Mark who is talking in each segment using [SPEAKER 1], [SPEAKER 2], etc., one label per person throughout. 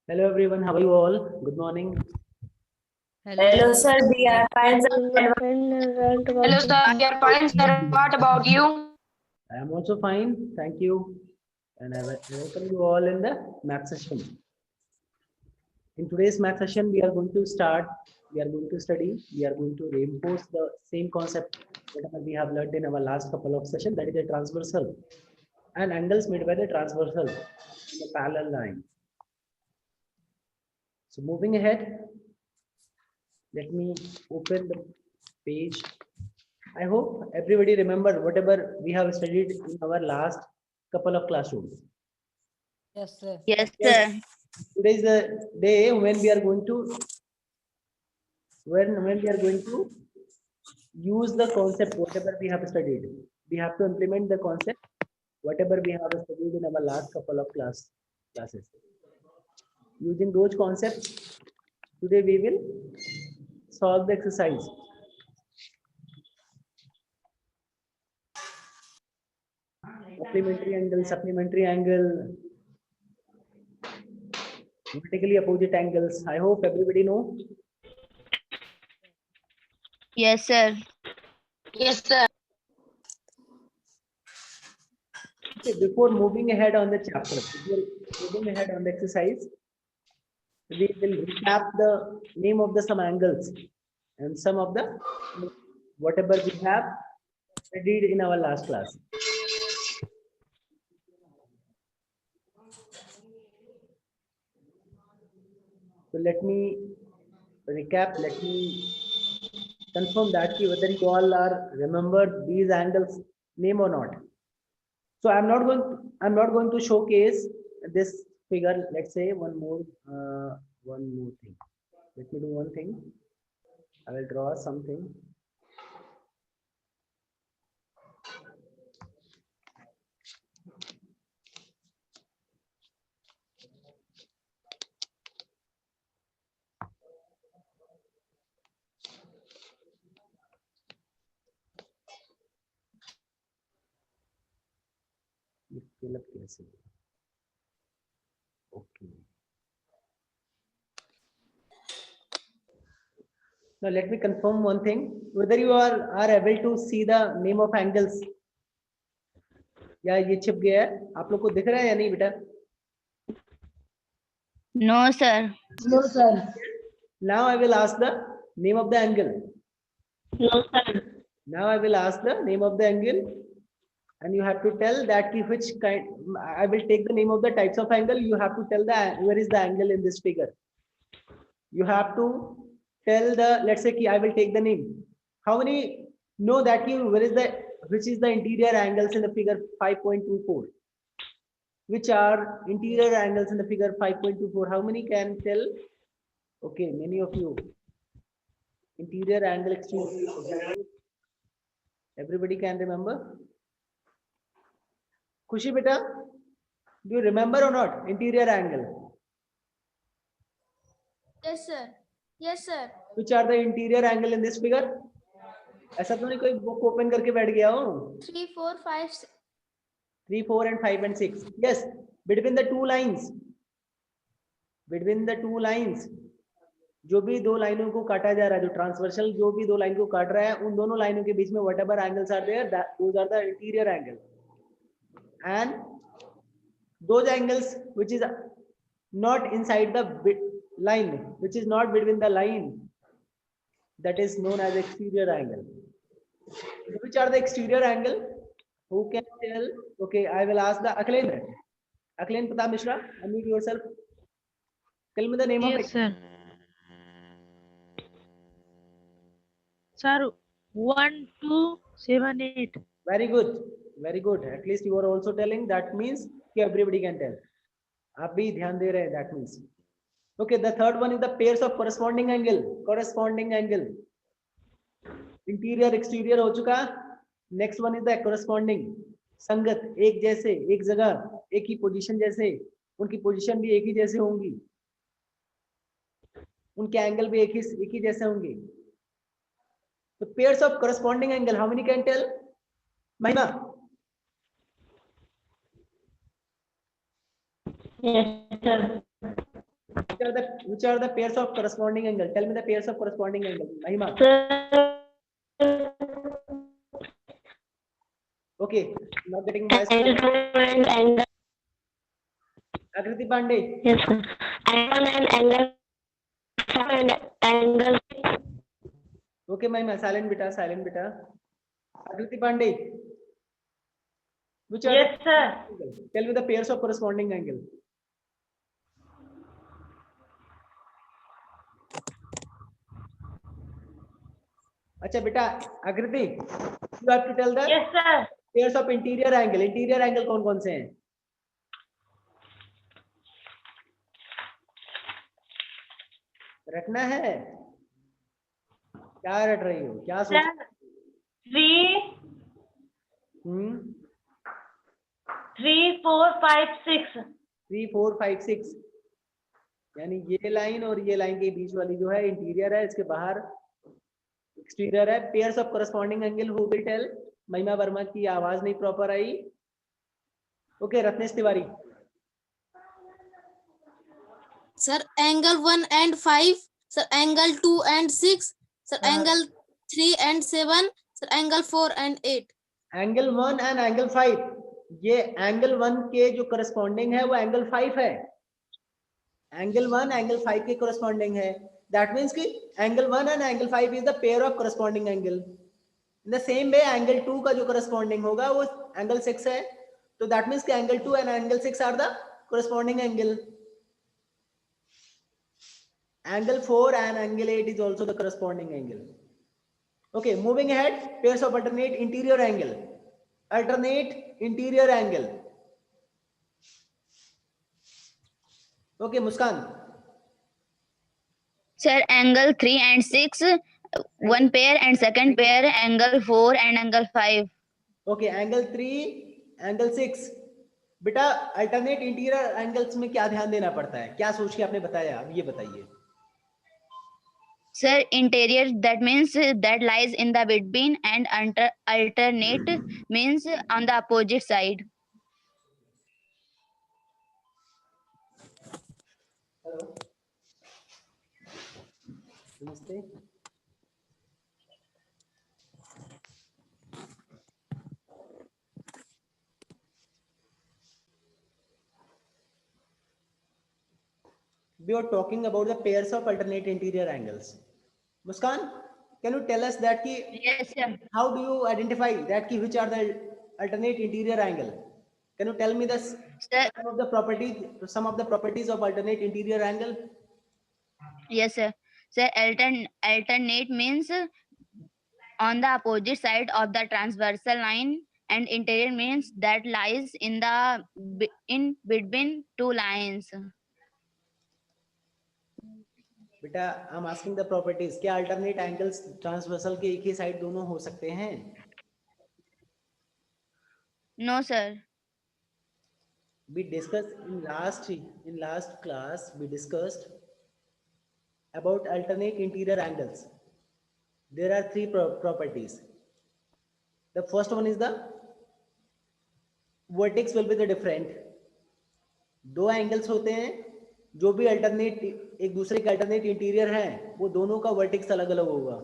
[SPEAKER 1] Hello everyone, how are you all? Good morning.
[SPEAKER 2] Hello, sir. We are fine, sir.
[SPEAKER 3] Hello, sir. We are fine, sir. What about you?
[SPEAKER 1] I am also fine, thank you. And I welcome you all in the math session. In today's math session, we are going to study, we are going to reinforce the same concept whatever we have learned in our last couple of sessions, that is the transversal and angles made by the transversal in a parallel line. So moving ahead, let me open the page. I hope everybody remember whatever we have studied in our last couple of classrooms.
[SPEAKER 4] Yes, sir.
[SPEAKER 2] Yes,
[SPEAKER 1] Yes.
[SPEAKER 2] sir.
[SPEAKER 1] Today is the day when we are going to use the concept whatever we have studied. We have to implement the concept whatever we have studied in our last couple of classes. Using those concepts, today we will solve the exercise. Supplementary angle, vertically opposite angles. I hope everybody know.
[SPEAKER 2] Yes, sir.
[SPEAKER 3] Yes, sir.
[SPEAKER 1] Okay, before moving ahead on the chapter, before moving ahead on the exercise, we will recap the name of the some angles and some of the whatever we have studied in our last class. So let me recap, let me confirm that whether you all are remembered these angles name or not. So I'm not going to showcase this figure. Let's say one more thing. Let me do one thing. I will draw something. Fill up कैसे? Okay. Now let me confirm one thing. Whether you are able to see the name of angles. या ये छिप गया है? आप लोग को दिख रहा है या नहीं बेटा?
[SPEAKER 2] No, sir.
[SPEAKER 4] No, sir.
[SPEAKER 1] Now I will ask the name of the angle.
[SPEAKER 2] No, sir.
[SPEAKER 1] Now I will ask the name of the angle, and you have to tell that which kind. I will take the name of the types of angle. You have to tell the where is the angle in this figure. You have to tell the, let's say I will take the name. How many know that which is the interior angles in the figure 5.24? Which are interior angles in the figure 5.24? How many can tell? Okay, many of you. Interior angle exterior. Everybody can remember? Khushi beta, do you remember or not? Interior angle.
[SPEAKER 5] Yes, sir. Yes, sir.
[SPEAKER 1] Which are the interior angle in this figure? ऐसा तो नहीं कोई book open करके बैठ गया हो?
[SPEAKER 5] 3, 4, 5.
[SPEAKER 1] 3, 4 and 5 and 6. Yes, between the two lines. Between the two lines. जो भी दो लाइनों को काटा जा रहा है, जो ट्रांसवर्सल जो भी दो लाइन को काट रहा है, उन दोनों लाइनों के बीच में whatever angles are there, those are the interior angle. And those angles which is not inside the line, which is not between the line, that is known as exterior angle. Which are the exterior angle? Who can tell? Okay, I will ask the Akhilen. Akhilen Pratap Mishra, unmute yourself. Tell me the name of
[SPEAKER 4] Yes,
[SPEAKER 1] it.
[SPEAKER 4] sir. Sir, 1, 2, 7, 8.
[SPEAKER 1] Very good. Very good. At least you are also telling. That means everybody can tell. आप भी ध्यान दे रहे हैं. That means. Okay, the third one is the pairs of corresponding angle. Corresponding angle. Interior, exterior हो चुका. Next one is the corresponding. संगत, एक जैसे, एक जगह, एक ही पोजीशन जैसे, उनकी पोजीशन भी एक ही जैसे होंगी, उनके एंगल भी एक ही जैसे होंगे. So pairs of corresponding angle, how many can tell? Mahima.
[SPEAKER 2] Yes, sir.
[SPEAKER 1] which are the pairs of corresponding angle? Tell me the pairs of corresponding angle. Mahima. Okay, not getting voice. Akriti Pandey.
[SPEAKER 2] Yes, sir. Angle and angle 4 and angle 6.
[SPEAKER 1] Okay, Mahima, silent beta, silent beta. Akriti Pandey. Which are
[SPEAKER 2] Yes, sir.
[SPEAKER 1] Tell me the pairs of corresponding angle. Acha beta, Akriti, you have to tell the
[SPEAKER 2] Yes, sir.
[SPEAKER 1] pairs of interior angle. Interior angle कौन-कौन से हैं? रटना है? क्या रट रही हो? क्या सोच?
[SPEAKER 2] 3, 4, 5, 6.
[SPEAKER 1] 3, 4, 5, 6. यानी ये लाइन और ये लाइन के बीच वाली जो है इंटीरियर है, इसके बाहर एक्सटीरियर है. Pairs of corresponding angle who will tell? Mahima Varma की आवाज नहीं प्रॉपर आई. Okay, Ratnesh Tiwari.
[SPEAKER 5] Sir, angle 1 and 5. Sir, angle 2 and 6. Sir, angle 3 and 7. Sir, angle 4 and 8.
[SPEAKER 1] Angle 1 and angle 5. ये एंगल 1 के जो करस्पॉन्डिंग है वो एंगल 5 है. एंगल 1 एंगल 5 के करस्पॉन्डिंग है. दैट मींस कि angle 1 and angle 5 is the pair of corresponding angle. In the same way angle 2 का जो करस्पॉन्डिंग होगा वो एंगल 6 है. तो दैट मींस कि angle 2 and angle 6 are the corresponding angle. Angle 4 and angle 8 is also the corresponding angle. Okay, moving ahead, pairs of alternate interior angle. Alternate interior angle. Okay, Muskan.
[SPEAKER 3] Sir, angle 3 and 6, one pair, and second pair, angle 4 and angle 5.
[SPEAKER 1] Okay, angle 3, angle 6. बेटा alternate interior angles में क्या ध्यान देना पड़ता है? क्या सोच के आपने बताया? अब ये बताइए.
[SPEAKER 3] Sir, interior, that means that lies in the between, and alternate means on the opposite side.
[SPEAKER 1] Hello, नमस्ते. We are talking about the pairs of alternate interior angles. Muskan, can you tell us that ki
[SPEAKER 3] Yes, sir.
[SPEAKER 1] how do you identify that ki which are the alternate interior angle? Can you tell me this
[SPEAKER 3] Sir,
[SPEAKER 1] some of the properties of alternate interior angle?
[SPEAKER 3] yes, sir. Sir, alternate means on the opposite side of the transversal line, and interior means that lies in between two lines.
[SPEAKER 1] बेटा, I'm asking the properties. क्या alternate angles transversal के एक ही side दोनों हो सकते हैं?
[SPEAKER 3] No, sir.
[SPEAKER 1] We discussed in last class. We discussed about alternate interior angles. There are three properties. The first one is the vertex will be the different. दो angles होते हैं, जो भी अल्टरनेट एक दूसरे के अल्टरनेट इंटीरियर हैं, वो दोनों का वर्टेक्स अलग अलग होगा.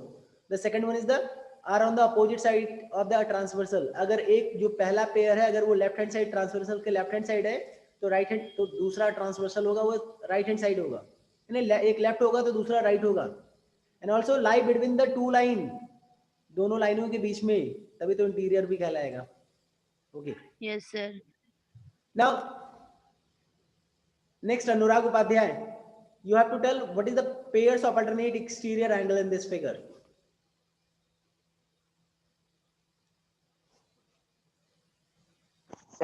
[SPEAKER 1] The second one is the are on the opposite side of the transversal. अगर एक जो पहला पेयर है अगर वो लेफ्ट हैंड साइड ट्रांसवर्सल के लेफ्ट हैंड साइड है तो राइट हैंड, तो दूसरा ट्रांसवर्सल होगा वो राइट हैंड साइड होगा. एक लेफ्ट होगा तो दूसरा राइट होगा. And also lie between the two line, दोनों लाइनों के बीच में, तभी तो इंटीरियर भी कहलाएगा. Okay,
[SPEAKER 3] Yes, sir.
[SPEAKER 1] Now next, Anurag Upadhyay, you have to tell what is the pairs of alternate exterior angle in this figure.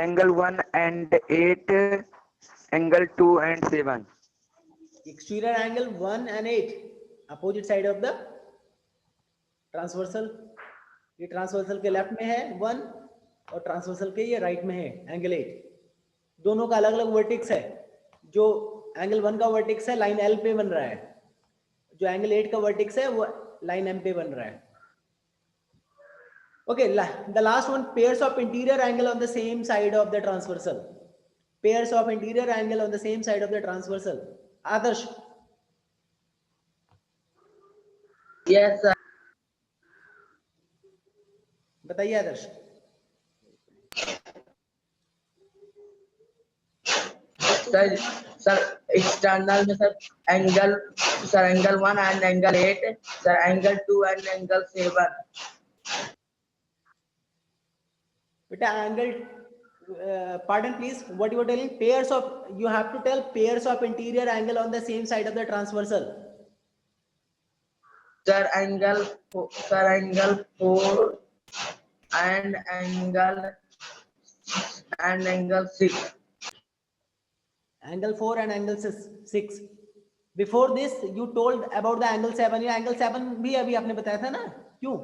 [SPEAKER 6] Angle 1 and 8, angle 2 and 7.
[SPEAKER 1] Exterior angle 1 and 8, opposite side of the transversal. ये transversal के left में है 1 और transversal के ये right में है angle 8. दोनों का अलग अलग वर्टेक्स है. जो एंगल 1 का वर्टेक्स है लाइन एल पे बन रहा है, जो एंगल 8 का वर्टेक्स है वो लाइन एम पे बन रहा है. Okay, the last one, pairs of interior angle on the same side of the transversal. Pairs of interior angle on the same side of the transversal. Adarsh,
[SPEAKER 7] Yes, sir.
[SPEAKER 1] बताइए आदर्श।
[SPEAKER 7] Sir, external में sir angle 1 and angle 8, sir angle 2 and angle 7.
[SPEAKER 1] बेटा angle, pardon please, what you are telling, pairs of, you have to tell pairs of interior angle on the same side of the transversal.
[SPEAKER 7] Sir angle 4 and angle 6.
[SPEAKER 1] Angle 4 and angle 6. Before this you told about the angle 7. ये angle 7 भी अभी आपने बताया था ना, क्यों?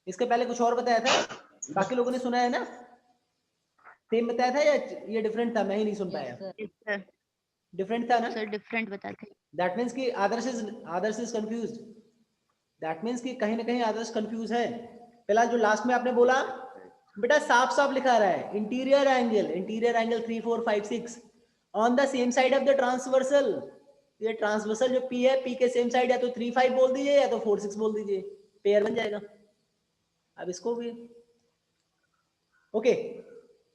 [SPEAKER 1] इसके पहले कुछ और बताया था, बाकी लोगों ने सुना है ना? सेम बताया था या ये डिफरेंट था? मैं ही नहीं सुन पाया।
[SPEAKER 3] Yes, sir.
[SPEAKER 1] डिफरेंट था ना?
[SPEAKER 3] Sir, different बताते हैं।
[SPEAKER 1] दैट मीन्स कि आदर्श इज कंफ्यूज्ड। दैट मीन्स कि कहीं ना कहीं आदर्श कंफ्यूज है। पहला जो लास्ट में आपने बोला बेटा साफ साफ लिखा रहा है interior angle 3 4 5 6 on the same side of the transversal. ये ट्रांसवर्सल जो पी है, पी के सेम साइड, या तो 3 5 बोल दीजिए या तो 4 6 बोल दीजिए, पेयर बन जाएगा। अब इसको भी okay,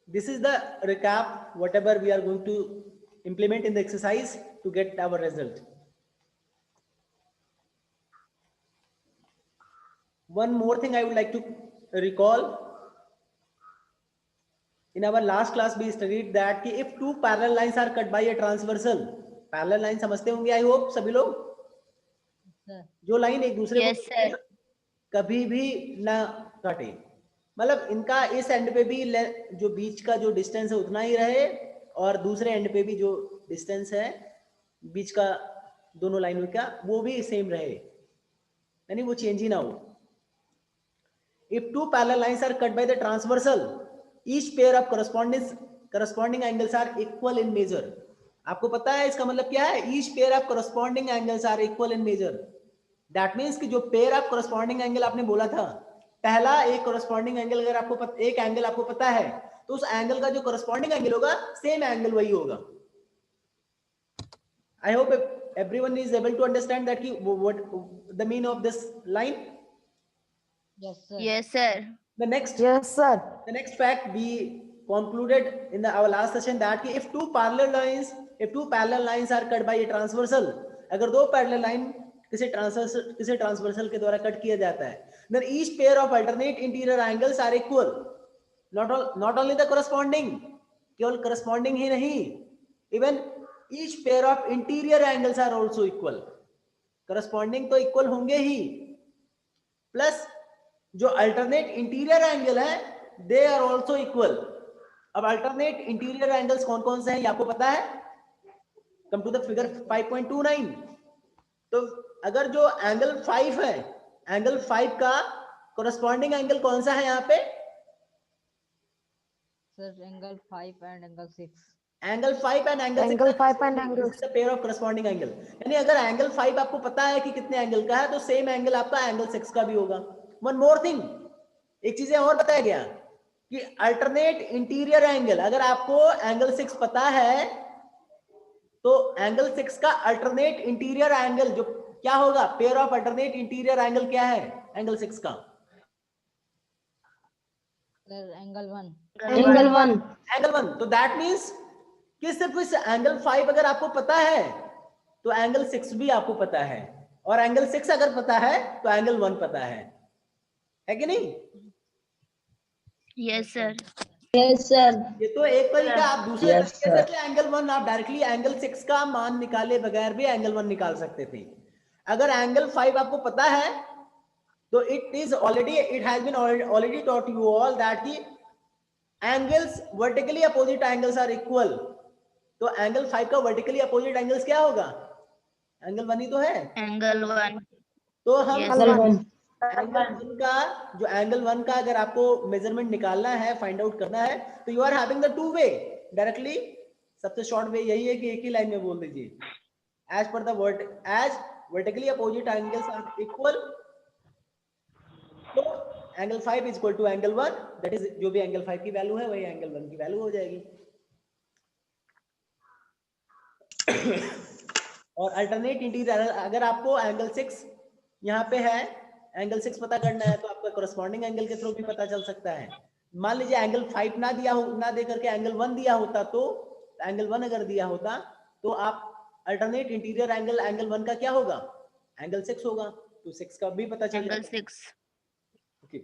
[SPEAKER 1] this is the recap whatever we are going to implement in the exercise to get our result. One more thing I would like to recall. In our last class we studied that कि if two parallel lines are cut by a transversal, parallel line समझते होंगे I hope सभी लोग, जो line एक दूसरे
[SPEAKER 3] Yes,
[SPEAKER 1] को
[SPEAKER 3] sir.
[SPEAKER 1] कभी भी ना काटे, मतलब इनका इस एंड पे भी जो बीच का जो डिस्टेंस है उतना ही रहे और दूसरे एंड पे भी जो डिस्टेंस है बीच का दोनों लाइनों का वो भी सेम रहे, यानी वो चेंज ही ना हो। If two parallel lines are cut by the transversal, each pair of corresponding angles are equal in measure. आपको पता है इसका मतलब क्या है? Each pair of corresponding angles are equal in measure. That means कि जो pair of corresponding angle आपने बोला था, पहला एक corresponding angle अगर आपको एक एंगल आपको पता है तो उस एंगल का जो corresponding angle होगा सेम एंगल वही होगा। I hope everyone is able to understand that what the meaning of this line.
[SPEAKER 4] Yes, sir.
[SPEAKER 3] Yes, sir.
[SPEAKER 1] The next fact we concluded in our last session that if two parallel lines are cut by a transversal, अगर दो parallel line किसी transversal के द्वारा cut किया जाता है, then each pair of alternate interior angles are equal. Not only the corresponding, केवल corresponding ही नहीं, even each pair of interior angles are also equal. corresponding तो equal होंगे ही, plus जो अल्टरनेट इंटीरियर एंगल है दे आर ऑल्सो इक्वल। अब alternate interior angles कौन कौन से हैं ये आपको पता है? Come to the figure 5.29। तो अगर जो एंगल 5 है, एंगल 5 का कोरस्पॉन्डिंग एंगल कौन सा है यहाँ पे?
[SPEAKER 4] Sir, angle 5 and angle 6.
[SPEAKER 1] Angle 5 and angle 6 pair of corresponding angle. यानी अगर एंगल 5 आपको पता है कि कितने एंगल का है तो सेम एंगल आपका एंगल 6 का भी होगा। वन मोर थिंग, एक चीजें और बताया गया कि अल्टरनेट इंटीरियर एंगल, अगर आपको एंगल 6 पता है तो एंगल 6 का अल्टरनेट इंटीरियर एंगल जो क्या होगा? Pair of alternate interior angle क्या है एंगल 6 का?
[SPEAKER 4] Sir, angle 1.
[SPEAKER 1] एंगल 1। तो दैट मींस कि सिर्फ इस एंगल 5 अगर आपको पता है तो एंगल 6 भी आपको पता है, और एंगल 6 अगर पता है तो एंगल 1 पता है कि नहीं?
[SPEAKER 3] Yes, sir.
[SPEAKER 1] ये तो एक तरीका, आप दूसरे तरीके से एंगल 1 आप डायरेक्टली एंगल 6 का मान निकाले बगैर भी एंगल 1 निकाल सकते थे। अगर एंगल 5 आपको पता है तो it has been already taught you all that की angles vertically opposite angles are equal. तो एंगल 5 का वर्टिकली अपोजिट एंगल्स क्या होगा? एंगल 1 ही तो है।
[SPEAKER 3] Angle 1.
[SPEAKER 1] तो हम
[SPEAKER 3] Yes,
[SPEAKER 1] एंगल 1 का जो एंगल 1 का अगर आपको मेजरमेंट निकालना है, फाइंड आउट करना है, तो you are having the two way. Directly सबसे शॉर्ट वे यही है कि एक ही लाइन में बोल दीजिए एज पर the vertically opposite angles are equal, तो angle 5 is equal to angle 1, that is जो भी एंगल 5 की वैल्यू है वही एंगल 1 की वैल्यू हो जाएगी। और अल्टरनेट इंटीरियर, अगर आपको एंगल 6 यहाँ पे है, एंगल 6 पता करना है तो आपका कोरस्पॉन्डिंग एंगल के थ्रू भी पता चल सकता है। मान लीजिए एंगल 5 ना दिया हो, ना दे करके एंगल 1 दिया होता, तो एंगल 1 अगर दिया होता तो आप अल्टरनेट इंटीरियर एंगल, एंगल 1 का क्या होगा, एंगल 6 होगा, तो 6 का भी पता चल
[SPEAKER 3] Angle
[SPEAKER 1] जाएगा।
[SPEAKER 3] 6.
[SPEAKER 1] Okay.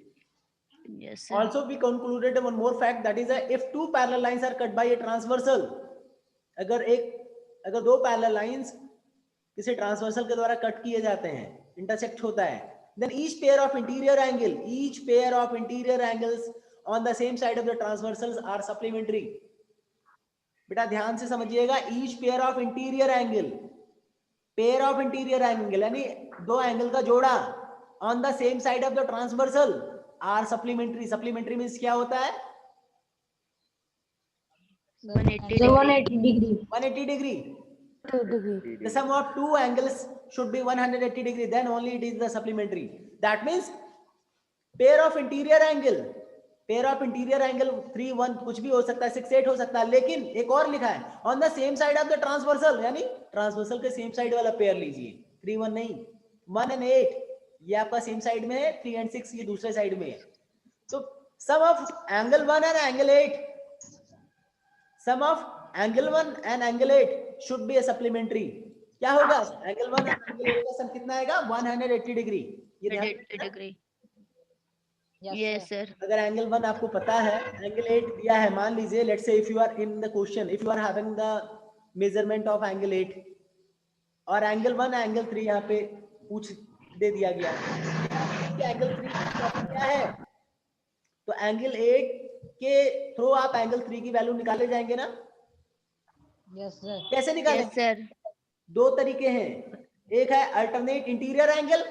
[SPEAKER 3] Yes, sir.
[SPEAKER 1] Also we concluded one more fact, that is if two parallel lines are cut by a transversal, अगर दो parallel lines किसी ट्रांसवर्सल के द्वारा कट किए जाते हैं, इंटरसेक्ट होता है, then each pair of interior angles on the same side of the transversals are supplementary. बेटा ध्यान से समझिएगा, each pair of interior angle यानी दो एंगल का जोड़ा on the same side of the transversal are supplementary. supplementary means क्या होता है,
[SPEAKER 3] 180
[SPEAKER 4] degree.
[SPEAKER 1] 180 degree. The sum of two angles should be 180 degree, then only it is the supplementary. That means pair of interior angle 3 1 कुछ भी हो सकता है, 6 8 हो सकता है, लेकिन एक और लिखा है on the same side of the transversal, यानी ट्रांसवर्सल के सेम साइड वाला पेयर लीजिए, 3 1 नहीं, 1 and 8 ये आपका सेम साइड में है, 3 and 6 ये दूसरे साइड में है। तो sum of angle 1 and angle 8 should be a supplementary. क्या होगा, एंगल 1 और एंगल 8 का सम कितना आएगा, 180 डिग्री। ये ध्यान
[SPEAKER 3] 180 degree.
[SPEAKER 4] Yes,
[SPEAKER 3] Yes, sir.
[SPEAKER 1] अगर एंगल 1 आपको पता है, एंगल 8 दिया है, मान लीजिए let's say if you are in the question, if you are having the measurement of angle 8 और एंगल 1 एंगल 3 यहाँ पे पूछ दे दिया गया, एंगल 3 क्या है, तो एंगल 8 के थ्रू आप एंगल 3 की वैल्यू निकाले जाएंगे ना।
[SPEAKER 4] Yes, sir.
[SPEAKER 1] कैसे निकालें,
[SPEAKER 3] Yes, sir.
[SPEAKER 1] दो तरीके हैं, एक है अल्टरनेट इंटीरियर एंगल,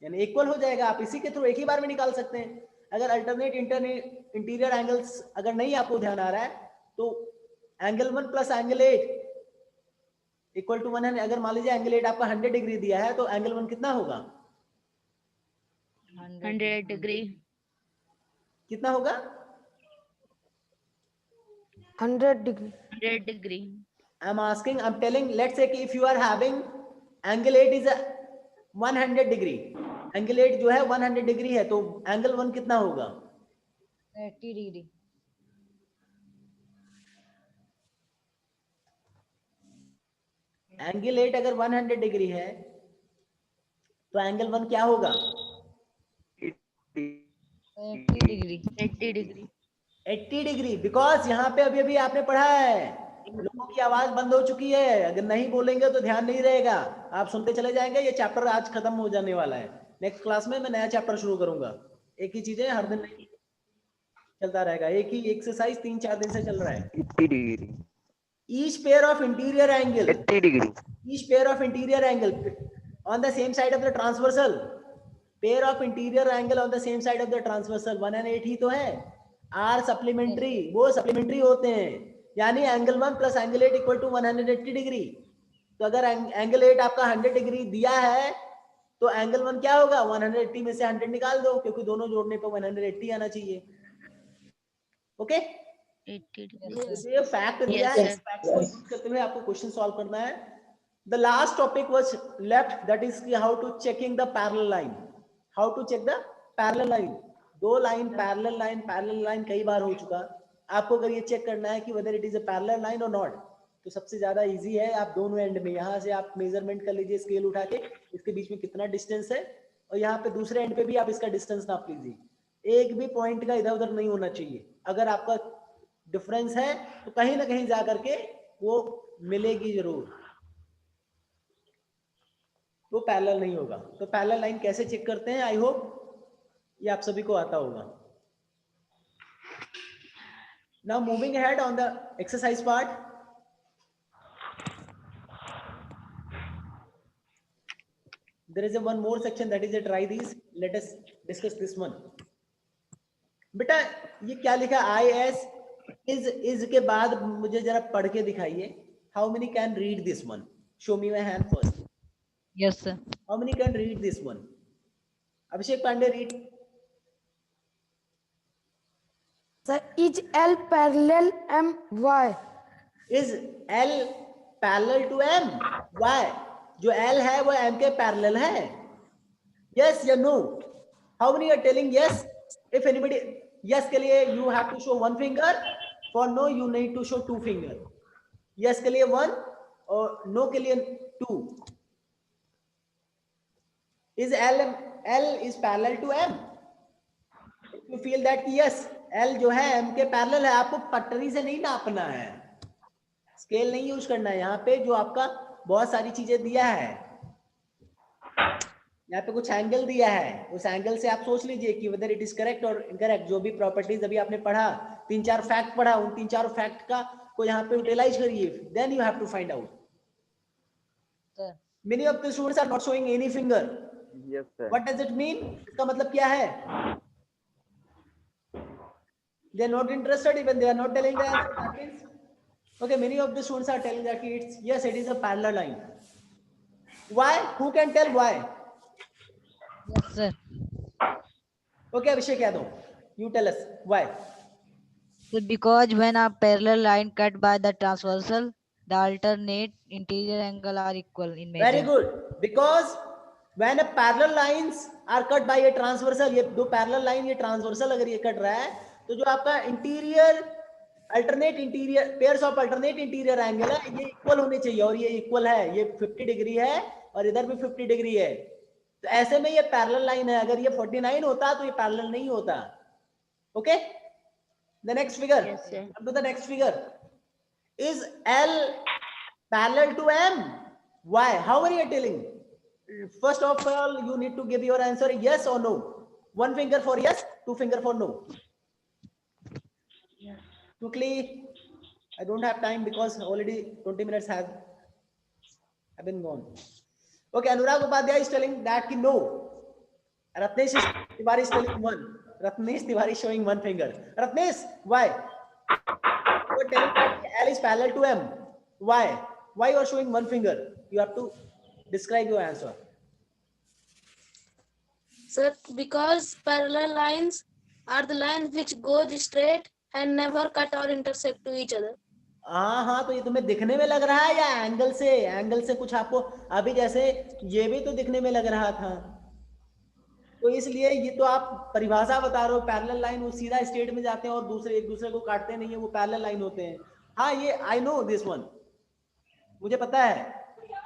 [SPEAKER 1] यानी इक्वल हो जाएगा, आप इसी के थ्रू एक ही बार में निकाल सकते हैं। अगर अल्टरनेट इंटीरियर एंगल्स अगर नहीं आपको ध्यान आ रहा है, तो angle 1 plus angle 8 equal to 100। अगर मान लीजिए एंगल 8 आपका 100 डिग्री दिया है, तो एंगल 1 कितना होगा,
[SPEAKER 3] 100 degree.
[SPEAKER 1] कितना होगा,
[SPEAKER 8] 100 degree.
[SPEAKER 3] 100 degree.
[SPEAKER 1] I'm telling, let's say कि if you are having angle 8 is a 100 degree, angle 8 जो है 100 डिग्री है, तो एंगल 1 कितना होगा,
[SPEAKER 4] 80 degree.
[SPEAKER 1] एंगल 8 अगर 100 डिग्री है तो एंगल 1 क्या होगा,
[SPEAKER 4] 80 degree.
[SPEAKER 3] 80 degree.
[SPEAKER 1] 80 डिग्री। बिकॉज यहाँ पे अभी आपने पढ़ा है, लोगों की आवाज बंद हो चुकी है, अगर नहीं बोलेंगे तो ध्यान नहीं रहेगा, आप सुनते चले जाएंगे। ये चैप्टर आज खत्म हो जाने वाला है, नेक्स्ट क्लास में मैं नया चैप्टर शुरू करूंगा। एक ही चीजें हर दिन नहीं चलता रहेगा, एक ही एक्सरसाइज 3-4 दिन से चल रहा है।
[SPEAKER 6] 80 degree.
[SPEAKER 1] Each pair of interior angle
[SPEAKER 6] 80 degree.
[SPEAKER 1] each pair of interior angle on the same side of the transversal, pair of interior angle on the same side of the transversal 1 and 8 ही तो है, are supplementary, वो supplementary होते हैं, यानी angle 1 plus angle 8 equal to 180 degree. तो अगर angle 8 आपका 100 degree दिया है, तो एंगल 1 क्या होगा, 180 में से 100 निकाल दो, क्योंकि दोनों जोड़ने पर 180 आना चाहिए। Okay,
[SPEAKER 3] 80 degree.
[SPEAKER 1] ये फैक्ट दिया है, इस फैक्ट को यूज करते हुए आपको क्वेश्चन सॉल्व करना है। The last topic was left, that is how to checking the parallel line, how to check the parallel line. दो लाइन पैरेलल लाइन कई बार हो चुका, आपको अगर ये चेक करना है कि whether it is a parallel line और नॉट, तो सबसे ज्यादा इजी है, आप दोनों एंड में यहाँ से आप मेजरमेंट कर लीजिए स्केल उठा के, इसके बीच में कितना डिस्टेंस है, और यहाँ पे दूसरे एंड पे भी आप इसका डिस्टेंस नाप लीजिए। एक भी पॉइंट का इधर उधर नहीं होना चाहिए, अगर आपका डिफरेंस है तो कहीं ना कहीं जा करके वो मिलेगी जरूर, वो पैरेलल नहीं होगा। तो पैरेलल लाइन कैसे चेक करते हैं, आई होप ये आप सभी को आता होगा। Now moving ahead on the exercise part, there is a one more section, that is a try these, let us discuss this one। बेटा ये क्या लिखा, IS is के बाद मुझे जरा पढ़ के दिखाइए, how many can read this one, show me my hand first।
[SPEAKER 4] Yes, sir.
[SPEAKER 1] how many can read this one, Abhishek Pandey read।
[SPEAKER 8] Sir, is L parallel MY?
[SPEAKER 1] is L parallel to M, Y? जो L है वो M के parallel है, yes या no? How many are telling yes? If anybody yes के लिए you have to show one finger, for no you need to show two finger. Yes के लिए वन और नो के लिए two. Is L is parallel to M? If you feel that yes, L जो है M के parallel है, आपको पटरी से नहीं नापना है, स्केल नहीं यूज करना है. यहाँ पे जो आपका बहुत सारी चीजें दिया है, यहाँ पे कुछ एंगल दिया है, उस एंगल से आप सोच लीजिए कि whether it is correct और incorrect. जो भी प्रॉपर्टीज अभी आपने पढ़ा, 3-4 फैक्ट पढ़ा, उन 3-4 फैक्ट का को यहाँ पे यूटिलाइज करिए. Then you have to find out.
[SPEAKER 4] Sir.
[SPEAKER 1] Many of the students are not showing any finger.
[SPEAKER 6] Yes, sir.
[SPEAKER 1] What does it mean? इसका मतलब क्या है? They are not interested, even they are not telling the answer. That means, okay, many of the students are telling that it's yes, it is a parallel line. Why? Who can tell why?
[SPEAKER 4] Yes, sir.
[SPEAKER 1] Okay, Abhishek Yadav, you tell us why.
[SPEAKER 4] So because when a parallel line cut by the transversal, the alternate interior angle are equal in measure.
[SPEAKER 1] Very good. Because when a parallel lines are cut by a transversal, ये दो parallel line ये transversal अगर ये cut रहा है, तो जो आपका interior alternate interior pairs of alternate interior angle है, ये इक्वल होने चाहिए. और ये इक्वल है, ये 50 डिग्री है और इधर भी 50 डिग्री है. तो ऐसे में ये पैरेलल लाइन है. अगर ये 49 होता तो ये पैरेलल नहीं होता. Okay, the next figure.
[SPEAKER 3] Yes, sir.
[SPEAKER 1] Come to the next figure. Is L parallel to M? Why? How are you telling? First of all, you need to give your answer yes or no. One finger for yes, two finger for no. Quickly, I don't have time because already 20 minutes have been gone. Okay, Anurag Upadhyay is telling that no. Ratnesh Tiwari is telling one. Ratnesh Tiwari is showing one finger. Ratnesh, why? You are telling that L is parallel to M. Why? Why you are showing one finger? You have to describe your answer.
[SPEAKER 5] Sir, because parallel lines are the lines which go straight and never cut or intersect to each other.
[SPEAKER 1] हाँ, तो ये तुम्हें दिखने में लग रहा है या एंगल से कुछ आपको अभी जैसे ये भी तो दिखने में लग रहा था, तो इसलिए ये तो आप परिभाषा बता रहे हो. पैरेलल लाइन वो सीधा स्ट्रेट में जाते हैं और दूसरे एक दूसरे को काटते नहीं है, वो पैरेलल लाइन होते हैं. हाँ, ये आई नो दिस वन, मुझे पता है.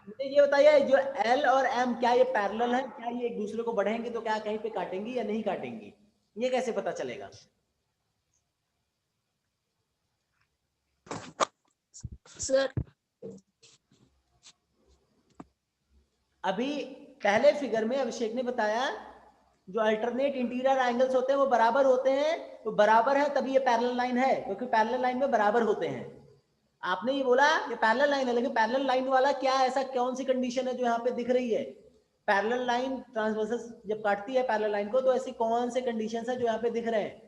[SPEAKER 1] मुझे ये बताइए, जो L और M क्या ये पैरेलल है? क्या ये एक दूसरे को बढ़ेंगे तो क्या कहीं पे काटेंगी या नहीं काटेंगी? ये कैसे पता चलेगा?
[SPEAKER 5] Sir,
[SPEAKER 1] अभी पहले फिगर में अभिषेक ने बताया जो अल्टरनेट इंटीरियर एंगल्स होते हैं वो बराबर होते हैं, तो बराबर है तभी ये पैरेलल लाइन है, क्योंकि पैरेलल लाइन में बराबर होते हैं. आपने ये बोला ये पैरेलल लाइन है, लेकिन पैरेलल लाइन वाला क्या ऐसा कौन सी कंडीशन है जो यहाँ पे दिख रही है? पैरेलल लाइन ट्रांसवर्सल जब काटती है पैरेलल लाइन को, तो ऐसी कौन से कंडीशंस है जो यहाँ पे दिख रहे हैं?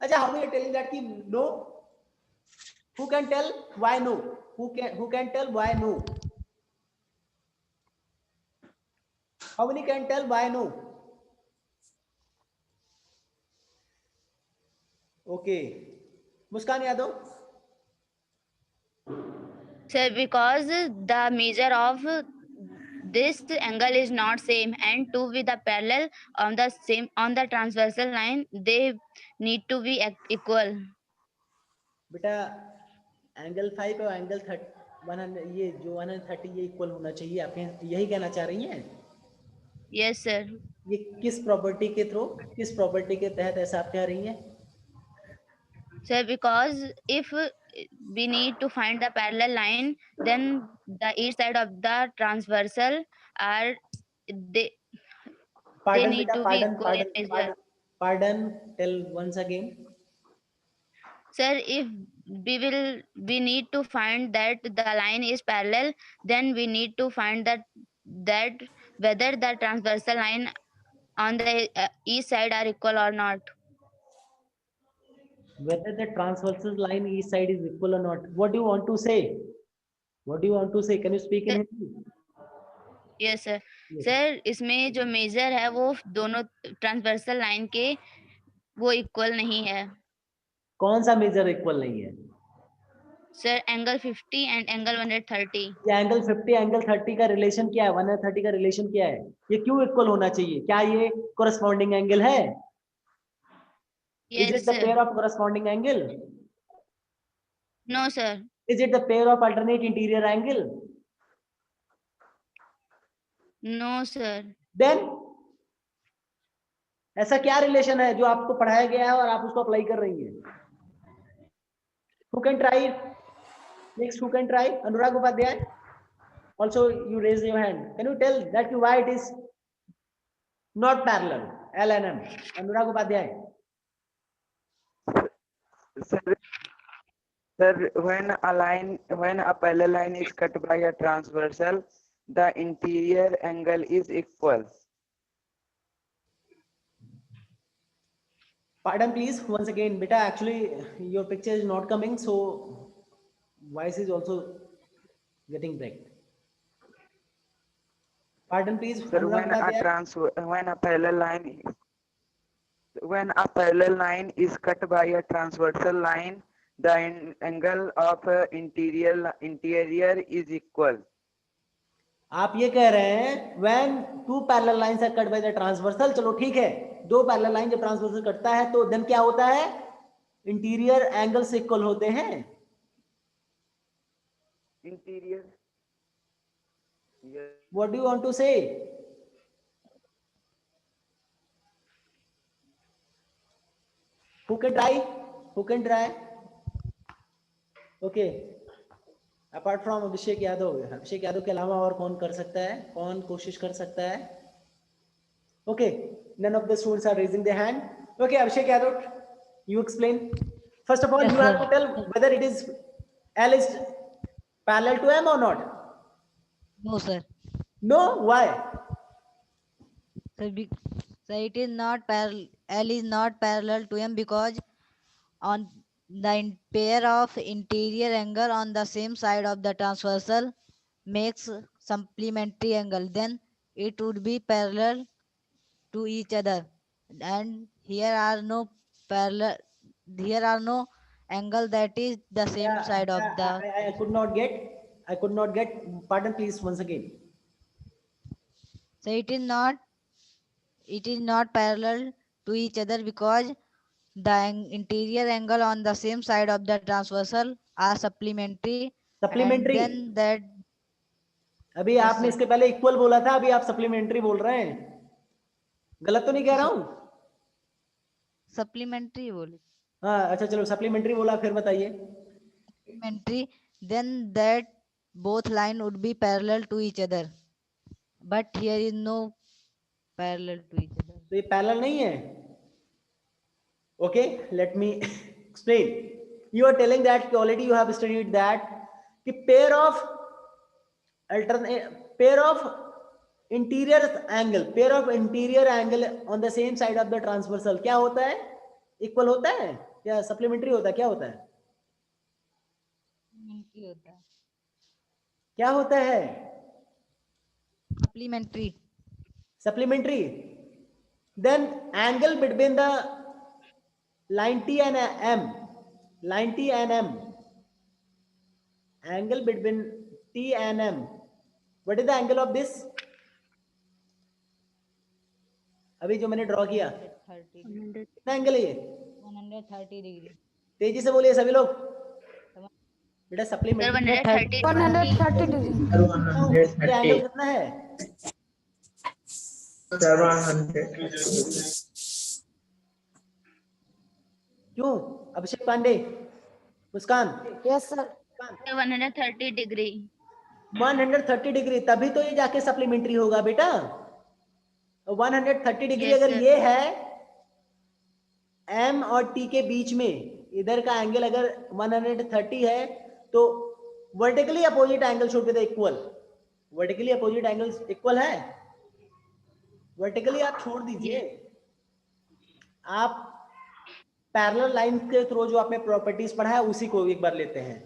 [SPEAKER 1] अच्छा, हाउ आर टेलिंग दैट कि no? Who can tell why no? Who can tell why no? How many can tell why no? Okay, Muskan Yadav.
[SPEAKER 3] Sir, because the measure of this angle is not same, and to be the parallel on the same on the transversal line, they need to be equal.
[SPEAKER 1] बेटा angle 5 और angle 100 ये जो 130 ये equal होना चाहिए, आप यही कहना चाह रही हैं?
[SPEAKER 3] Yes, sir.
[SPEAKER 1] ये किस प्रॉपर्टी के थ्रू, किस प्रॉपर्टी के तहत ऐसा आप कह रही हैं?
[SPEAKER 3] Sir, because if we need to find the parallel line, then the each side of the transversal are they
[SPEAKER 1] Pardon,
[SPEAKER 3] need
[SPEAKER 1] beta,
[SPEAKER 3] to be equal in measure.
[SPEAKER 1] pardon, tell once again.
[SPEAKER 3] Sir, if we need to find that the line is parallel, then we need to find that whether the transversal line on the each side are equal or not.
[SPEAKER 1] Whether the transversal line each side is equal or not. What do you want to say? What do you want to say? Can you speak in Hindi?
[SPEAKER 3] Yes, sir.
[SPEAKER 1] Yes.
[SPEAKER 3] Sir, इसमें जो major है वो दोनों transversal line के वो equal नहीं है.
[SPEAKER 1] कौन सा मेजर इक्वल नहीं है?
[SPEAKER 3] Sir, angle 50 and angle 130.
[SPEAKER 1] ये एंगल 50 एंगल 30 का रिलेशन क्या है, 130 का रिलेशन क्या है, ये क्यों इक्वल होना चाहिए, क्या ये कोरस्पॉन्डिंग एंगल है? Is
[SPEAKER 3] Yes,
[SPEAKER 1] it the
[SPEAKER 3] sir.
[SPEAKER 1] pair of corresponding angle?
[SPEAKER 3] No, sir.
[SPEAKER 1] Is it the pair of alternate interior angle?
[SPEAKER 3] No, sir.
[SPEAKER 1] Then ऐसा क्या रिलेशन है जो आपको पढ़ाया गया है और आप उसको अप्लाई कर रही हैं? Who can try it? Next, who can try? Anurag Upadhyay. Also, you raise your hand. Can you tell that why it is not parallel? L and M. Anurag Upadhyay.
[SPEAKER 6] Sir, when a parallel line is cut by a transversal, the interior angle is equal.
[SPEAKER 1] Pardon, please. Once again, beta. Actually, your picture is not coming, so voice is also getting break. Pardon, please.
[SPEAKER 6] Sir,
[SPEAKER 1] Anurag Upadhyay.
[SPEAKER 6] when a parallel line is cut by a transversal line, the angle of interior is equal.
[SPEAKER 1] आप ये कह रहे हैं when two parallel lines are cut by the transversal, चलो ठीक है, दो parallel line जब ट्रांसवर्सल कटता है तो देन क्या होता है, इंटीरियर एंगल से इक्वल होते हैं.
[SPEAKER 6] Interior. Yes.
[SPEAKER 1] What do you want to say? Who can try? Who can try? Okay. Apart from Abhishek Yadav के अलावा और कौन कर सकता है, कौन कोशिश कर सकता है? Okay, none of the students are raising their hand. Okay, Abhishek Yadav, you explain. First of all,
[SPEAKER 4] Yes,
[SPEAKER 1] you have
[SPEAKER 4] sir.
[SPEAKER 1] to tell whether it is L is parallel to M or not.
[SPEAKER 4] No, sir.
[SPEAKER 1] No, why?
[SPEAKER 4] So, so it is not parallel. L is not parallel to M because on the pair of interior angle on the same side of the transversal makes supplementary angle. Then it would be parallel to each other, and here are no parallel. Here are no angle that is the same
[SPEAKER 1] Yeah,
[SPEAKER 4] side of the.
[SPEAKER 1] I could not get. I could not get. Pardon, please, once again.
[SPEAKER 4] So it is not. It is not parallel to each other because the interior angle on the same side of the transversal are supplementary.
[SPEAKER 1] Supplementary.
[SPEAKER 4] And then that.
[SPEAKER 1] अभी
[SPEAKER 4] Yes,
[SPEAKER 1] आपने
[SPEAKER 4] sir.
[SPEAKER 1] इसके पहले equal बोला था, अभी आप supplementary बोल रहे हैं. गलत तो नहीं कह रहा हूं?
[SPEAKER 4] Supplementary बोले.
[SPEAKER 1] हाँ, अच्छा चलो सप्लीमेंट्री बोला, फिर बताइए.
[SPEAKER 4] Supplementary, then that both line would be parallel to each other, but here is no parallel to each other.
[SPEAKER 1] तो ये पैरेलल नहीं है. Okay, let me explain. You are telling that already you have studied that कि pair of interior angle on the same side of the transversal क्या होता है, equal होता है क्या, सप्लीमेंट्री होता है, क्या होता है,
[SPEAKER 4] Supplementary होता है.
[SPEAKER 1] क्या होता है,
[SPEAKER 4] Supplementary.
[SPEAKER 1] supplementary. Then angle between the line T and M, angle between T and M, what is the angle of this? अभी जो मैंने ड्रॉ किया
[SPEAKER 4] 30
[SPEAKER 1] कितना एंगल है ये,
[SPEAKER 4] 130 डिग्री.
[SPEAKER 1] तेजी से बोलिए सभी लोग. बेटा
[SPEAKER 3] Sir,
[SPEAKER 1] सप्लीमेंट्री
[SPEAKER 3] 130.
[SPEAKER 8] 130 degree.
[SPEAKER 1] एंगल कितना है,
[SPEAKER 7] 700.
[SPEAKER 1] क्यों? अभिषेक पांडे, मुस्कान,
[SPEAKER 8] Yes, sir.
[SPEAKER 3] 130 degree.
[SPEAKER 1] 130 डिग्री, तभी तो ये जाके सप्लीमेंट्री होगा बेटा. 130 डिग्री
[SPEAKER 3] Yes,
[SPEAKER 1] अगर
[SPEAKER 3] sir.
[SPEAKER 1] ये है M और T के बीच में, इधर का एंगल अगर 130 है तो vertically opposite angle should be the equal. Vertically opposite angle equal है, वर्टिकली आप छोड़ दीजिए. आप पैरेलल लाइन के थ्रू जो आपने प्रॉपर्टीज पढ़ा है उसी को एक बार लेते हैं.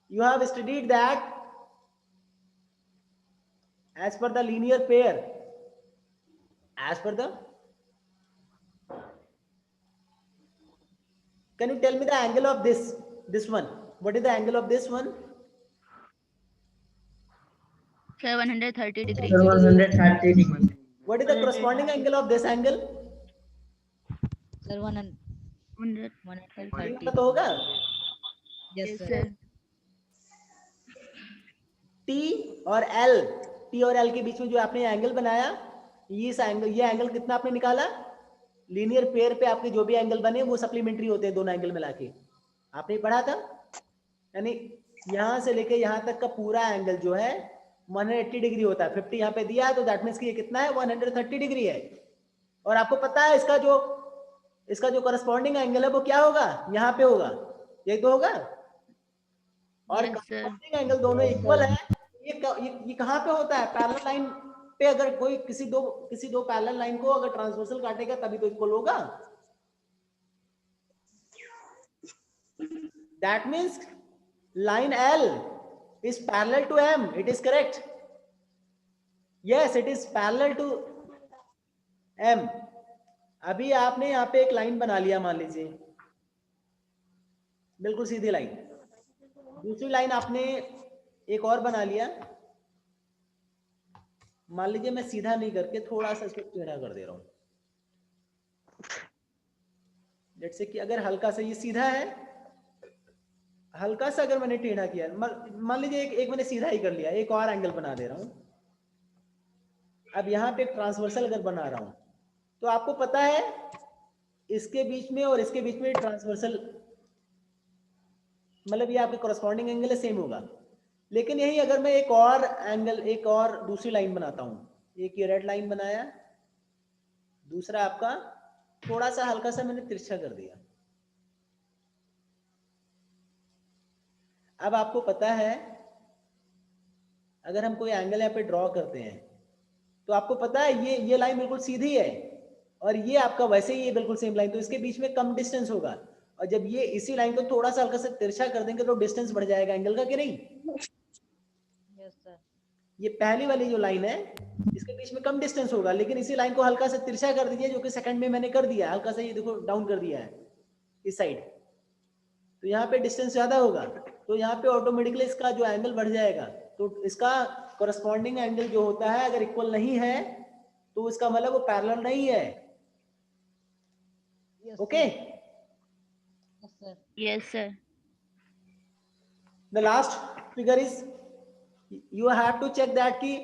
[SPEAKER 1] You have studied that as per the linear pair, as per the, can you tell me the angle of this one, What is the angle of this one?
[SPEAKER 3] Sir, 130 degree.
[SPEAKER 7] Sir, 130 degree.
[SPEAKER 1] What is the corresponding angle of this angle?
[SPEAKER 4] Sir, 130.
[SPEAKER 1] इतना तो होगा.
[SPEAKER 4] Yes,
[SPEAKER 3] Yes,
[SPEAKER 4] sir.
[SPEAKER 3] sir.
[SPEAKER 1] T और L, T और L के बीच में जो आपने angle बनाया, ये एंगल कितना आपने निकाला? लीनियर पेयर पे आपके जो भी एंगल बने वो सप्लीमेंट्री होते हैं दोनों एंगल मिला के. आपने पढ़ा था. यानी यहां से लेके यहां तक का पूरा एंगल जो है 180 डिग्री होता है. 50 यहाँ पे दिया है तो दैट मीन्स कि ये कितना है? 130 डिग्री है. और आपको पता है इसका जो करस्पॉन्डिंग एंगल है वो क्या होगा? यहाँ पे होगा. यही तो होगा. और
[SPEAKER 3] Yes, sir.
[SPEAKER 1] करस्पॉन्डिंग एंगल दोनों इक्वल है. ये कहाँ पे होता है? पैरेलल लाइन पे. अगर कोई किसी दो पैरेलल लाइन को अगर ट्रांसवर्सल काटेगा तभी तो इक्वल होगा. That means line L is parallel to M. It is correct. Yes, it is parallel to M. अभी आपने यहाँ पे एक लाइन बना लिया, मान लीजिए बिल्कुल सीधी लाइन. दूसरी लाइन आपने एक और बना लिया. मान लीजिए मैं सीधा नहीं करके थोड़ा सा इसको टेढ़ा कर दे रहा हूं. जैसे कि अगर हल्का सा ये सीधा है, हल्का सा अगर मैंने टेढ़ा किया, मान लीजिए एक मैंने सीधा ही कर लिया, एक और एंगल बना दे रहा हूं. अब यहाँ पे एक ट्रांसवर्सल अगर बना रहा हूं तो आपको पता है इसके बीच में और इसके बीच में ट्रांसवर्सल, मतलब ये आपके कॉरेस्पॉन्डिंग एंगल सेम होगा. लेकिन यही अगर मैं एक और एंगल, एक और दूसरी लाइन बनाता हूं, एक ये रेड लाइन बनाया, दूसरा आपका थोड़ा सा हल्का सा मैंने तिरछा कर दिया. अब आपको पता है अगर हम कोई एंगल यहाँ पे ड्रॉ करते हैं तो आपको पता है ये लाइन बिल्कुल सीधी है और ये आपका वैसे ही है बिल्कुल सेम लाइन, तो इसके बीच में कम डिस्टेंस होगा. और जब ये इसी लाइन को थोड़ा सा हल्का सा तिरछा कर देंगे तो डिस्टेंस बढ़ जाएगा एंगल का, कि नहीं?
[SPEAKER 4] Yes, sir.
[SPEAKER 1] ये पहली वाली जो लाइन है इसके बीच में कम डिस्टेंस होगा, लेकिन इसी लाइन को हल्का सा तिरछा कर दीजिए, जो कि सेकंड में मैंने कर दिया. हल्का सा ये देखो डाउन कर दिया है इस साइड, तो यहाँ पे डिस्टेंस ज्यादा होगा, तो यहाँ पे ऑटोमेटिकली इसका जो एंगल बढ़ जाएगा. तो इसका कॉरेस्पॉन्डिंग एंगल जो होता है अगर इक्वल नहीं है तो इसका मतलब वो पैरेलल नहीं है.
[SPEAKER 4] Yes,
[SPEAKER 1] okay.
[SPEAKER 4] Yes, sir.
[SPEAKER 3] Yes, sir.
[SPEAKER 1] The last figure is, you have to check that कि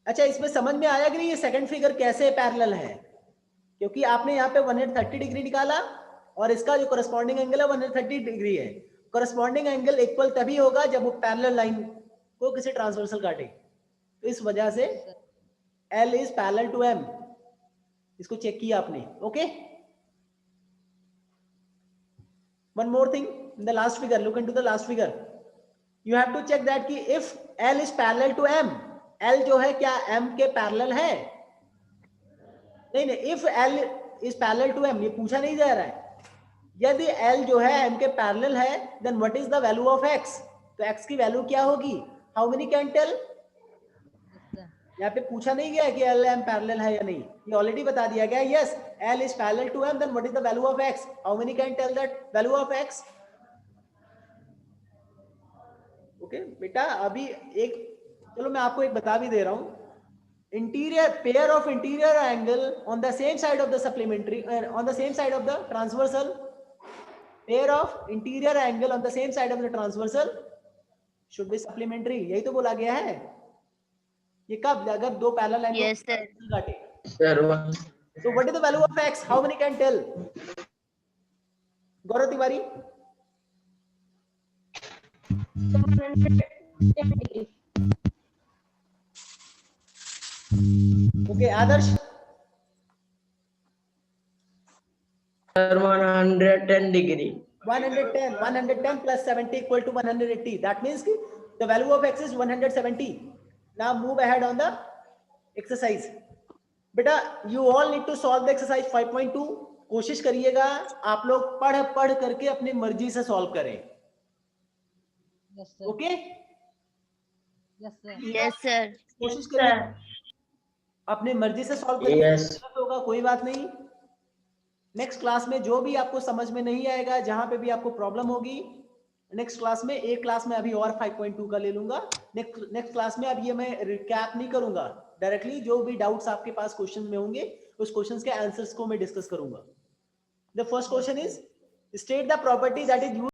[SPEAKER 1] अच्छा इसमें समझ में आया कि नहीं ये सेकंड फिगर कैसे पैरेलल है. क्योंकि आपने यहाँ पे 130 डिग्री निकाला और इसका जो कॉरेस्पॉन्डिंग एंगल है 130 डिग्री है. कॉरेस्पॉन्डिंग एंगल इक्वल तभी होगा जब वो पैरेलल लाइन को किसी ट्रांसवर्सल काटे. तो इस वजह से L is parallel to M. इसको चेक किया आपने. Okay. One more thing, in the last figure, look into the last figure. You have to check that कि if L is parallel to M, L जो है क्या M के parallel है? नहीं, if L is parallel to M, ये पूछा नहीं जा रहा है. यदि L जो है M के पैरेलल है, then what is the value of X? तो X की वैल्यू क्या होगी? How many can tell? यहाँ पे पूछा नहीं गया कि L M पैरेलल है या नहीं, ये ऑलरेडी बता दिया गया. Yes, L is parallel to M, then what is the value of X? How many can tell that value of X? Okay बेटा, अभी एक चलो मैं आपको एक बता भी दे रहा हूं. Interior pair of interior angle on the same side of the supplementary, on the same side of the transversal, pair of interior angle on the same side of the transversal should be supplementary. यही तो बोला गया है. ये कब? अगर दो parallel line
[SPEAKER 3] Yes, sir.
[SPEAKER 7] Sir,
[SPEAKER 1] काटे. So what is the value of X? How many can tell? Gaurav Tiwari?
[SPEAKER 8] 110 degree.
[SPEAKER 1] Okay, Adarsh?
[SPEAKER 7] Sir, 110 degree.
[SPEAKER 1] 110 plus 70 equal to 180. That means the value of X is 170. Now move ahead on the exercise. बेटा, you all need to solve the exercise 5.2. कोशिश करिएगा आप लोग पढ़ करके अपनी मर्जी से सॉल्व करें.
[SPEAKER 4] Yes, sir.
[SPEAKER 1] Okay?
[SPEAKER 4] Yes, sir.
[SPEAKER 3] Yes, sir.
[SPEAKER 1] कोशिश करिए अपनी मर्जी से सॉल्व करिए.
[SPEAKER 7] Yes.
[SPEAKER 1] गलत होगा कोई बात नहीं. नेक्स्ट क्लास में जो भी आपको समझ में नहीं आएगा, जहां पे भी आपको प्रॉब्लम होगी, नेक्स्ट क्लास में, एक क्लास में अभी और 5.2 का ले लूंगा। नेक्स्ट क्लास में अब ये मैं रिकैप नहीं करूंगा, डायरेक्टली जो भी डाउट्स आपके पास क्वेश्चन में होंगे उस क्वेश्चंस के आंसर्स को मैं डिस्कस करूंगा। The first question is state the property that is used